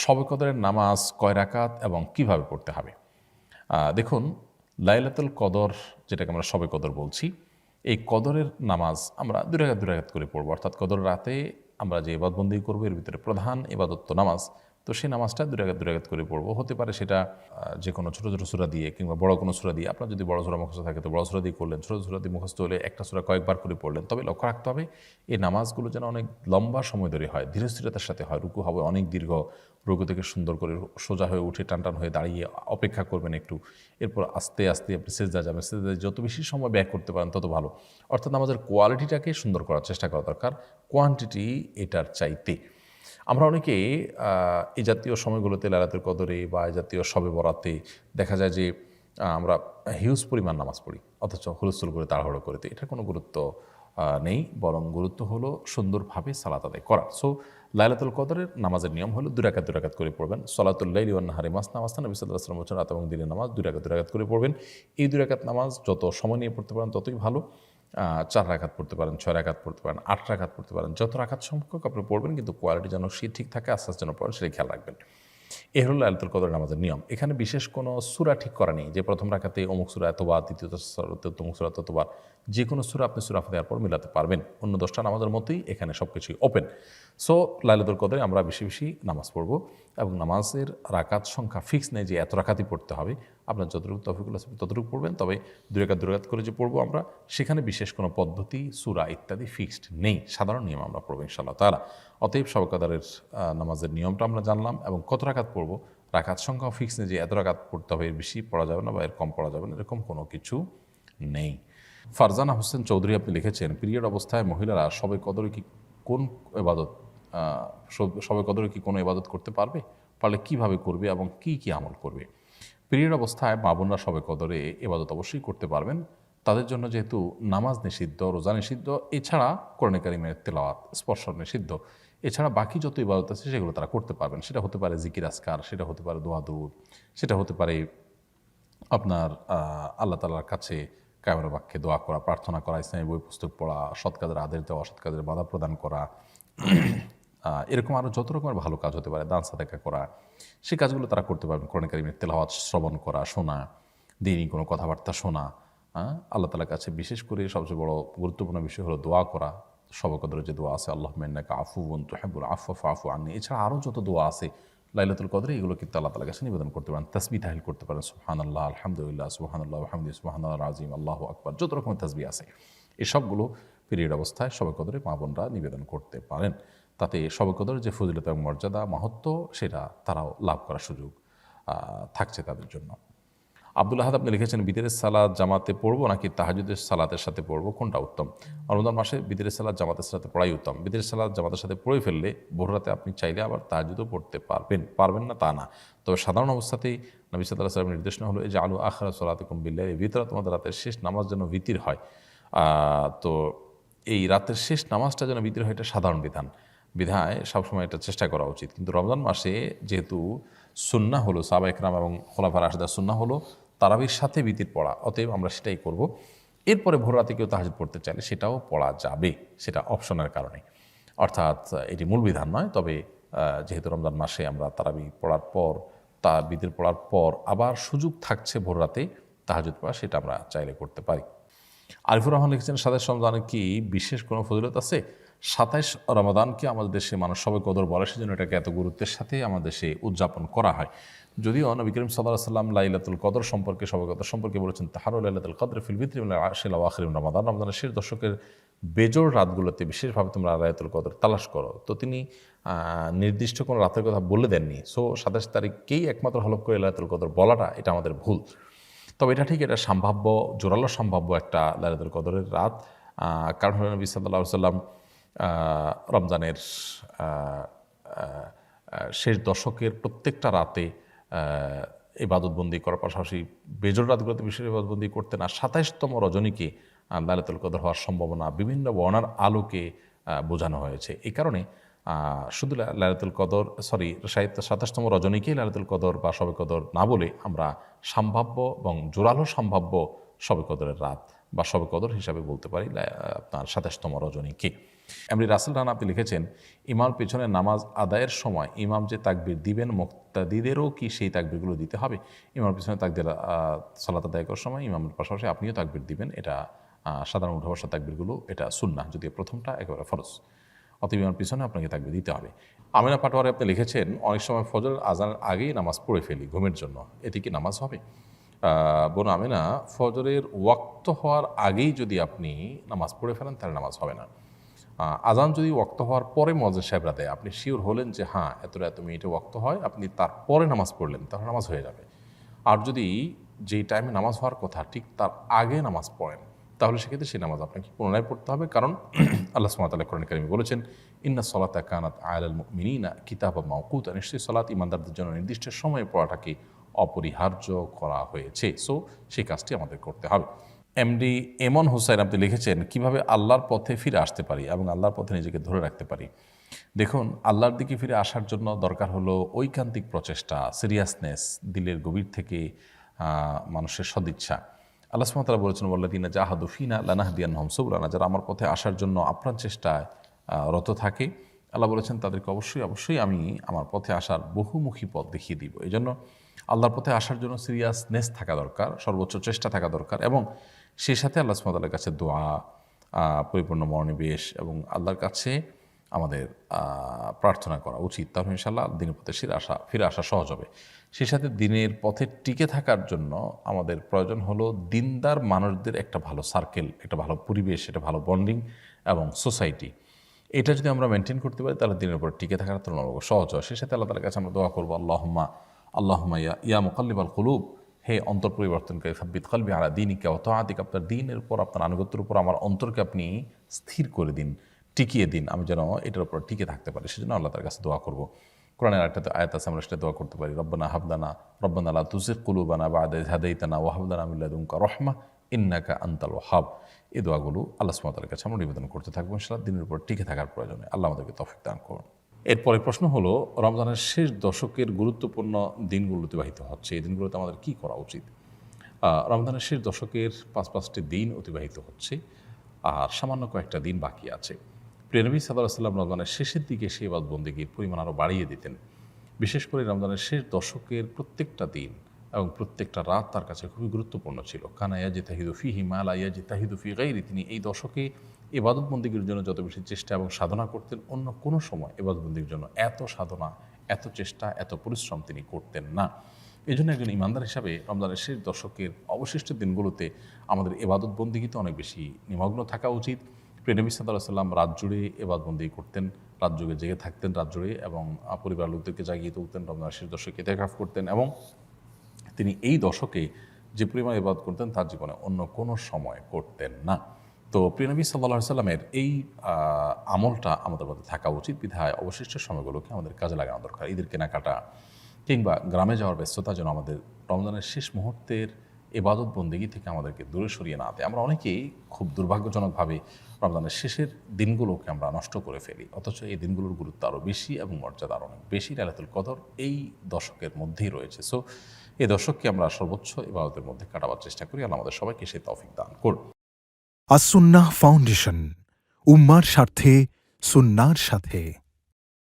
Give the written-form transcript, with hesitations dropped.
শবে কদরের নামাজ কয় রাকাত এবং কিভাবে পড়তে হবে? দেখুন, লাইলাতুল কদর যেটাকে আমরা শবে কদর বলছি, এই কদরের নামাজ আমরা 2 রাকাত 2 রাকাত করে পড়ব। অর্থাৎ কদর রাতে আমরা যে ইবাদতবন্দি করব এর ভিতরে প্রধান ইবাদত তো নামাজ। তো সেই নামাজটা 2 রাকাত 2 রাকাত করে পড়ব। হতে পারে সেটা যে কোনো ছোটো ছোটো সূরা দিয়ে কিংবা বড় কোনো সূরা দিয়ে। আপনার যদি বড় সূরা মুখস্থ থাকে তো বড় সূরা দিয়ে করলেন, ছোটো সূরা দিয়ে মুখস্থ হলে একটা সূরা কয়েকবার করে পড়লেন। তবে লক্ষ্য রাখতে হবে এই নামাজগুলো যেন অনেক লম্বা সময় ধরে হয়, ধীরস্থিরতার সাথে হয়। রুকু হবে অনেক দীর্ঘ, রুকু থেকে সুন্দর করে সোজা হয়ে উঠে টানটান হয়ে দাঁড়িয়ে অপেক্ষা করবেন একটু। এরপর আস্তে আস্তে আপনি সেজদা যাবেন। সেজদায় যত বেশি সময় ব্যয় করতে পারেন তত ভালো। অর্থাৎ নামাজের কোয়ালিটিটাকে সুন্দর করার চেষ্টা করা দরকার, কোয়ান্টিটি এটার চাইতে। আমরা অনেকে এই জাতীয় সময়গুলোতে লাইলাতুল কদরে বা এই জাতীয় শবে বরাতে দেখা যায় যে আমরা হিউজ পরিমাণ নামাজ পড়ি, অথচ হুলস্থুল করে তাড়াহুড়ো করে দিই। এটার কোনো গুরুত্ব নেই, বরং গুরুত্ব হলো সুন্দরভাবে সালাত আদায় করা। সো লাইলাতুল কদরের নামাজের নিয়ম হলো 2 রাকাত 2 রাকাত করে পড়বেন। সলাতুল লাইলি ওয়ান নাহারি মাসনা মাসনা, নবী সাল্লাল্লাহু আলাইহি ওয়াসাল্লাম বলেছেন রাত এবং দিনের নামাজ 2 রাকাত 2 রাকাত করে পড়বেন। এই 2 রাকাত নামাজ যত সময় নিয়ে পড়তে পারেন ততই ভালো। 4 রাকাত পড়তে পারেন, 6 রাকাত পড়তে পারেন, 8 রাকাত পড়তে পারেন। যত রাকাত সংখ্যক আপনি পড়বেন, কিন্তু কোয়ালিটি যেন সে ঠিক থাকে, আস্তে আস্তে যেন পড়েন, সেটা খেয়াল রাখবেন। এ হলো লাইলাতুল কদর নামাজের নিয়ম। এখানে বিশেষ কোনো সূরা ঠিক করা নেই যে প্রথম রাকাতে অমুক সূরা এতবার, দ্বিতীয় রাকাতে অমুক সূরা ততবার। যে কোনো সূরা আপনি সূরা ফাতিহার পর মিলাতে পারবেন। অন্য 10টা নামাজের মতোই এখানে সব কিছুই ওপেন। সো লাইলাতুল কদরে আমরা বেশি বেশি নামাজ পড়ব এবং নামাজের রাকাত সংখ্যা ফিক্স নেই যে এত রাকাতই পড়তে হবে। আপনার যতটুকু তৌফিকুল আছে ততটুকু পড়বেন। তবে 2 রাকাত 2 রাকাত করে যে পড়বো আমরা, সেখানে বিশেষ কোনো পদ্ধতি, সূরা ইত্যাদি ফিক্সড নেই। সাধারণ নিয়ম আমরা পড়বো ইনশাআল্লাহ তাআলা। অতএব শবে কদরের নামাজের নিয়মটা আমরা জানলাম এবং কত রাকাত পড়বো। রাকাত সংখ্যাও ফিক্স নেই যে এত রাকাত পড়তে হবে, এর বেশি পড়া যাবে না বা এর কম পড়া যাবে না, এরকম কোনো কিছু নেই। ফারজানা হোসেন চৌধুরী আপনি লিখেছেন, পিরিয়ড অবস্থায় মহিলারা শবে কদরে কি কোন ইবাদত শবে কদরে কি কোনো ইবাদত করতে পারবে? পারলে কিভাবে করবে এবং কি কি আমল করবে? পিরিয়ড অবস্থায় মা বোনরা শবে কদরে ইবাদত অবশ্যই করতে পারবেন। তাদের জন্য যেহেতু নামাজ নিষিদ্ধ, রোজা নিষিদ্ধ, এছাড়া কোরআনে কারিমের তেলাওয়াত, স্পর্শ নিষিদ্ধ, এছাড়া বাকি যত ইবাদত আছে সেগুলো তারা করতে পারবেন। সেটা হতে পারে জিকির আজকার, সেটা হতে পারে দোয়া দুরূদ, সেটা হতে পারে আপনার আল্লাহ তাআলার কাছে কায়মের বাক্যে দোয়া করা, প্রার্থনা করা, ইসলামী বই পুস্তক পড়া, সৎ কাজের আদেশ দেওয়া, অসৎ কাজের বাধা প্রদান করা, এরকম আরও যত রকমের ভালো কাজ হতে পারে, দান সাদাকা করা, সেই কাজগুলো তারা করতে পারবেন। কোরআন কারিমের তেলাওয়াত শ্রবণ করা, শোনা, দ্বীনি কোনো কথাবার্তা শোনা, আল্লাহ তাআলার কাছে বিশেষ করে সবচেয়ে বড় গুরুত্বপূর্ণ বিষয় হলো দোয়া করা। শবে কদরে যে দোয়া আছে, আল্লাহুম্মা ইন্নাকা আফুউন তুহিব্বুল আফওয়া ফা'ফু আন্নি, এছাড়া আরও যত দোয়া আছে লাইলাতুল কদরে, এগুলো কিন্তু আল্লাহ তাআলার কাছে নিবেদন করতে পারেন। তাসবিহ তাহলিল করতে পারেন, সুবহানাল্লাহ, আলহামদুলিল্লাহ, সুবহানাল্লাহ ওয়া বিহামদিহি, সুবহানাল্লাহিল আযীম, আল্লাহু আকবার, যত রকমের তাসবিহ আছে এই সবগুলো পিরিয়ড অবস্থায় শবে কদরে মা বোনরা নিবেদন করতে পারেন। তাতে শবে কদরের যে ফজিলত এবং মর্যাদা, মাহাত্ম্য, সেটা তারাও লাভ করার সুযোগ থাকছে তাদের জন্য। আব্দুল আহাদ আপনি লিখেছেন, বিতরের সালাত জামাতে পড়বো নাকি তাহাজ্জুদের সালাতের সাথে পড়বো, কোনটা উত্তম? রমজান মাসে বিতরের সালাত জামাতের সাথে পড়াই উত্তম। বিতরের সালাত জামাতের সাথে পড়ে ফেললে ভোর রাতে আপনি চাইলে আবার তাহাজ্জুদও পড়তে পারবেন না তা না। তবে সাধারণ অবস্থাতেই নবী সাল্লাল্লাহু আলাইহি ওয়াসাল্লামের নির্দেশনা হলো যে আলু আখিরা সালাতিকুম বিল্লাইল, ভিতরে তোমাদের রাতের শেষ নামাজ যেন ভিতির হয়। তো এই রাতের শেষ নামাজটা যেন ভিতর হয়, এটা সাধারণ বিধায় সবসময় এটা চেষ্টা করা উচিত। কিন্তু রমজান মাসে যেহেতু সুন্নাহ হলো, সাহাবা ইকরাম এবং খোলাফায়ে রাশিদিন সুন্নাহ হলো তারাবির সাথে ভিতির পড়া, অতএব আমরা সেটাই করব। এরপরে ভোর রাতে কেউ তাহাজ্জুদ পড়তে চাইলে সেটাও পড়া যাবে, সেটা অপশনের কারণে, অর্থাৎ এটি মূল বিধান নয়। তবে যেহেতু রমজান মাসে আমরা তারাবি পড়ার পর, ভিতির পড়ার পর আবার সুযোগ থাকছে ভোর রাতে তাহাজ্জুদ পড়া, সেটা আমরা চাইলে করতে পারি। আরিফুর রহমান লিখেছেন, 27 রমজানে কি বিশেষ কোনো ফজিলত আছে? 27 রমাদানকে আমাদের দেশে মানুষ শবে কদর বলে, সেজন্য এটাকে এত গুরুত্বের সাথে আমাদের দেশে উদযাপন করা হয়। যদিও নবী করিম সাল্লাল্লাহু আলাইহি ওয়াসাল্লাম লাইলাতুল কদর সম্পর্কে, শবে কদর সম্পর্কে বলেছেন, তাহারু লাইলাতুল কদর ফিল বিত্রি মিনাল আশরিল আওয়াখির মিন রমাদান, রমজানের শেষ দশকের বেজোড় রাতগুলোতে বিশেষভাবে তোমরা লাইলাতুল কদর তালাশ করো। তো তিনি নির্দিষ্ট কোনো রাতের কথা বলে দেননি। সো 27 তারিখকেই একমাত্র হলফ করে লাইলাতুল কদর বলাটা, এটা আমাদের ভুল। তবে এটা ঠিক, এটা সম্ভাব্য, জোরালো সম্ভাব্য একটা লাইলাতুল কদরের রাত। কারণ হলো নবী সাল্লাল্লাহু আলাইহি ওয়াসাল্লাম রমজানের শেষ দশকের প্রত্যেকটা রাতে ইবাদতবন্দি করার পাশাপাশি বেজোড় রাতগুলোতে বিশেষ ইবাদতবন্দি করতেন। আর 27তম রজনীকে লাইলাতুল কদর হওয়ার সম্ভাবনা বিভিন্ন বর্ণার আলোকে বোঝানো হয়েছে। এই কারণে শুধু লাইলাতুল কদর 27তম রজনীকেই লাইলাতুল কদর বা শবে কদর না বলে আমরা সম্ভাব্য এবং জোরালো সম্ভাব্য শবে কদরের রাত বা শবে কদর হিসাবে বলতে পারি আপনার 27তম রজনীকে। এমনি রাসেল রানা আপনি লিখেছেন, ইমাম পেছনে নামাজ আদায়ের সময় ইমাম যে তাকবির দিবেন মুক্তাদিদেরও কি সেই তাকবিরগুলো দিতে হবে? ইমামের পেছনে তাকবির সালাত আদায় করার সময় ইমামের পাশাপাশি আপনিও তাকবির দিবেন, এটা সাধারণ উঠা বসা তাকবিরগুলো, এটা সুন্নাহ, যদিও প্রথমটা একেবারে ফরজ। অতএব ইমামের পিছনে আপনাকে তাকবির দিতে হবে। আমিনা পাটোয়ারি আপনি লিখেছেন, অনেক সময় ফজর আজানের আগেই নামাজ পড়ে ফেলি ঘুমের জন্য, এটি কি নামাজ হবে? বোন আমিনা, ফজরের ওয়াক্ত হওয়ার আগেই যদি আপনি নামাজ পড়ে ফেলেন তাহলে নামাজ হবে না। আজান যদি ওয়াক্ত হওয়ার পরে মুয়াজ্জিন সাহেবরা দেয়, আপনি শিওর হলেন যে হ্যাঁ এতটা এত মিনিটে ওয়াক্ত হয়, আপনি তারপরে নামাজ পড়লেন, তাহলে নামাজ হয়ে যাবে। আর যদি যেই টাইমে নামাজ হওয়ার কথা ঠিক তার আগে নামাজ পড়েন, তাহলে সেক্ষেত্রে সেই নামাজ আপনাকে পুনরায় পড়তে হবে। কারণ আল্লাহ সুবহানাহু ওয়া তাআলা কোরআনে কারিমে বলেছেন, ইন্না সলাতা কানাত আলাল মুমিনিনা কিতাবাম মাওকুতা, নিশ্চয়ই সালাত ইমানদারদের জন্য নির্দিষ্ট সময়ে পড়াটাকে অপরিহার্য করা হয়েছে। সো সেই কাজটি আমাদের করতে হবে। এমডি এমন হুসাইন আপনি লিখেছেন, কিভাবে আল্লাহর পথে ফিরে আসতে পারি এবং আল্লাহর পথে নিজেকে ধরে রাখতে পারি? দেখুন, আল্লাহর দিকে ফিরে আসার জন্য দরকার হলো ঐকান্তিক প্রচেষ্টা, সিরিয়াসনেস, দিলের গভীর থেকে মানুষের সদিচ্ছা। আল্লাহ সুবহানাহু ওয়া তাআলা বলেছেন, ওয়াল্লাযীনা জাহাদু ফীনা লানাহদিয়ান্নাহুম সুবুলানা, যারা আমার পথে আসার জন্য আপ্রাণ চেষ্টায় রত থাকে, আল্লাহ বলেছেন তাদেরকে অবশ্যই আমি আমার পথে আসার বহুমুখী পথ দেখিয়ে দিব। এই জন্য আল্লাহর পথে আসার জন্য সিরিয়াসনেস থাকা দরকার, সর্বোচ্চ চেষ্টা থাকা দরকার, এবং সেই সাথে আল্লাহ সুবহানাহু ওয়া তাআলার কাছে দোয়া, পরিপূর্ণ মনোনিবেশ এবং আল্লাহর কাছে আমাদের প্রার্থনা করা উচিত। তাহলে ইনশাআল্লাহ দিনের পথে ফিরে আসা সহজ হবে। সেই সাথে দিনের পথে টিকে থাকার জন্য আমাদের প্রয়োজন হলো দিনদার মানুষদের একটা ভালো সার্কেল, একটা ভালো পরিবেশ, একটা ভালো বন্ডিং এবং সোসাইটি। এটা যদি আমরা মেনটেন করতে পারি তাহলে দিনের উপর টিকে থাকার তুলনামূলক সহজ হয়। সেই সাথে আল্লাহ তাআলার কাছে আমরা দোয়া করবো, আল্লাহুম্মা ইয়া মুকাল্লিবাল কুলুব, হে অন্তর পরিবর্তনকারী, সাব্বিত কলবি আলা দীনিকা ওয়া তাআতিকা, আপনার দ্বীনের উপর, আপনার আনুগত্যের উপর আমার অন্তরকে আপনি স্থির করে দিন, টিকিয়ে দিন, আমি যেন এটার উপর টিকে থাকতে পারি। সেজন্য আল্লাহ তার কাছে দোয়া করব। কোরআনের একটা আয়াত আছে, আমরা সেটা দোয়া করতে পারি, রব্বানা লা তুযিগ কুলুবানা বা'দা ইয হাদাইতানা ওয়া হাব লানা মিন লাদুনকা রাহমাহ ইন্নাকা আনতাল ওয়াহ্হাব। এই দোয়াগুলো আল্লাহ সুবহানাহু ওয়া তাআলার কাছে আমরা নিবেদন করতে থাকবো ইনশাআল্লাহ, দিনের উপর টিকে থাকার প্রয়োজনে। আল্লাহ আমাদেরকে তৌফিক দান করুন। এরপরে প্রশ্ন হলো, রমজানের শেষ দশকের গুরুত্বপূর্ণ দিনগুলো অতিবাহিত হচ্ছে, এই দিনগুলোতে আমাদের কী করা উচিত? রমজানের শেষ দশকের 5টি দিন অতিবাহিত হচ্ছে, আর সামান্য কয়েকটা দিন বাকি আছে। প্রিয় নবী সাল্লাল্লাহু আলাইহি ওয়াসাল্লাম রমজানের শেষের দিকে সেই ইবাদত বন্দেগীর পরিমাণ আরও বাড়িয়ে দিতেন। বিশেষ করে রমজানের শেষ দশকের প্রত্যেকটা দিন এবং প্রত্যেকটা রাত তার কাছে খুবই গুরুত্বপূর্ণ ছিল। কানা ইয়াজতাহিদু ফীহি মা লা ইয়াজতাহিদু ফী গায়রি, তিনি এই দশকে ইবাদত বন্দেগীর জন্য যত বেশি চেষ্টা এবং সাধনা করতেন, অন্য কোনো সময় ইবাদত বন্দেগীর জন্য এত সাধনা, এত চেষ্টা, এত পরিশ্রম তিনি করতেন না। এই জন্য একজন ইমানদার হিসাবে রমজানের শেষ দশকের অবশিষ্ট দিনগুলোতে আমাদের ইবাদত বন্দেগীতে অনেক বেশি নিমগ্ন থাকা উচিত। প্রিয় নবী সাল্লাল্লাহু আলাইহি ওয়াসাল্লাম রাত জুড়ে ইবাদত বন্দেগী করতেন, রাত জুড়ে জেগে থাকতেন রাত জুড়ে, এবং পরিবার লোকদেরকে জাগিয়ে তুলতেন, রমজানের শেষ দশকে ইতিকাফ করতেন, এবং তিনি এই দশকে যে পরিমাণ ইবাদত করতেন তার জীবনে অন্য কোনো সময় করতেন না। তো প্রিয় নবী সাল্লাল্লাহু আলাইহি ওয়াসাল্লামের এই আমলটা আমাদের মধ্যে থাকা উচিত। বিধায় অবশিষ্ট সময়গুলোকে আমাদের কাজে লাগানো দরকার। ঈদের কেনাকাটা কিংবা গ্রামে যাওয়ার ব্যস্ততা যেন আমাদের রমজানের শেষ মুহূর্তের ইবাদত বন্দেগী থেকে আমাদেরকে দূরে সরিয়ে না দেয়। আমরা অনেকেই খুব দুর্ভাগ্যজনকভাবে রমজানের শেষের দিনগুলোকে আমরা নষ্ট করে ফেলি, অথচ এই দিনগুলোর গুরুত্ব আরও বেশি এবং মর্যাদা আরও অনেক বেশি। লাইলাতুল কদর এই দশকের মধ্যেই রয়েছে। সো এই দশককে আমরা সর্বোচ্চ ইবাদতের মধ্যে কাটাবার চেষ্টা করি। আল্লাহ আমাদের সবাইকে সেই তৌফিক দান করুন। আস-সুন্নাহ ফাউন্ডেশন, উম্মার স্বার্থে সুন্নাহর সাথে।